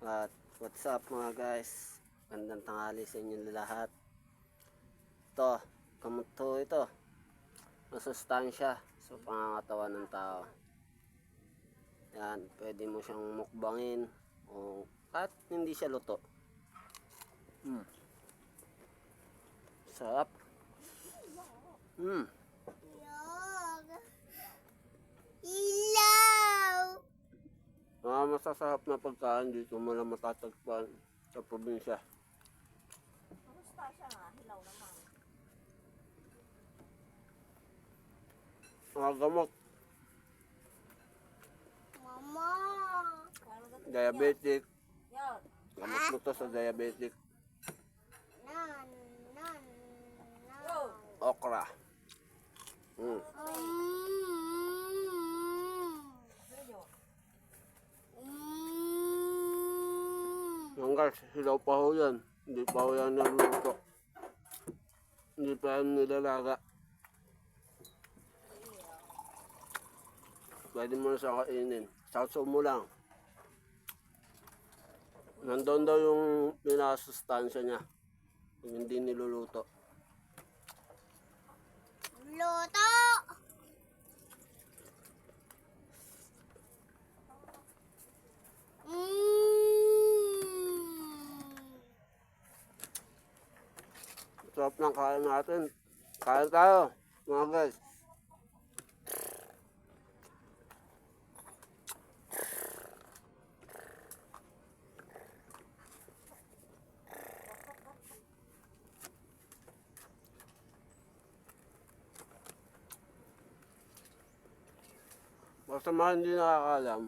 At what's up mga guys? Gandang tanghali sa inyong lahat. Ito, kamuto ito. Masustansya sa pangangatawan ng tao. Yan, pwede mo siyang mukbangin o kahit hindi siya luto. Sarap. Ilaw! Mga masasarap na pagkain dito mo lang matatagpuan sa probinsya. Kamusta siya nga? Hilaw naman. Mga gamot, Mama! diabetic. Yan. Gamot mo to sa diabetic. Nan, nan, Okra. Yan guys, hilaw pa ho yan. Hindi pa ho yan naluluto. Hindi pa yan nilalaga. Pwede mo na siya kainin. Sausaw mo lang. Nandun daw yung pinakasustansya niya. Kung hindi niluluto. Luto! Sarap ng kain natin. Kain tayo, mga guys. Basta mga hindi nakakalam,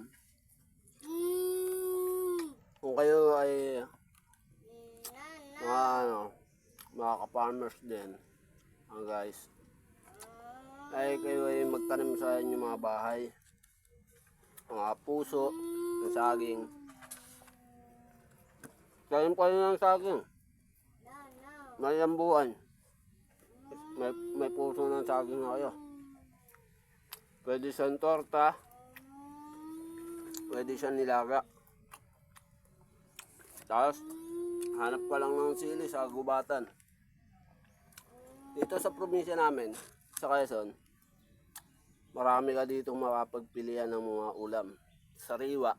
kung kayo ay mga ka-farmers din, guys, ay kayo ay magtanim sa inyong mga bahay, mga puso, ng saging. Tanim kayo ng saging, may lambuan, may puso ng saging na kayo. Pwede siyang torta, pwede siyang nilaga. Tapos, hanap ka lang ng sili sa gubatan. Dito sa probinsya namin, sa Quezon, marami ka dito makapagpilian ng mga ulam. Sariwa,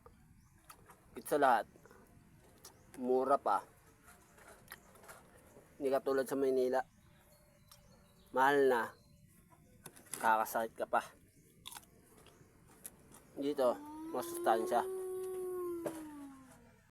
higit sa lahat, mura pa. Hindi katulad sa Maynila, mahal na, kakasakit ka pa. Dito, masustansya.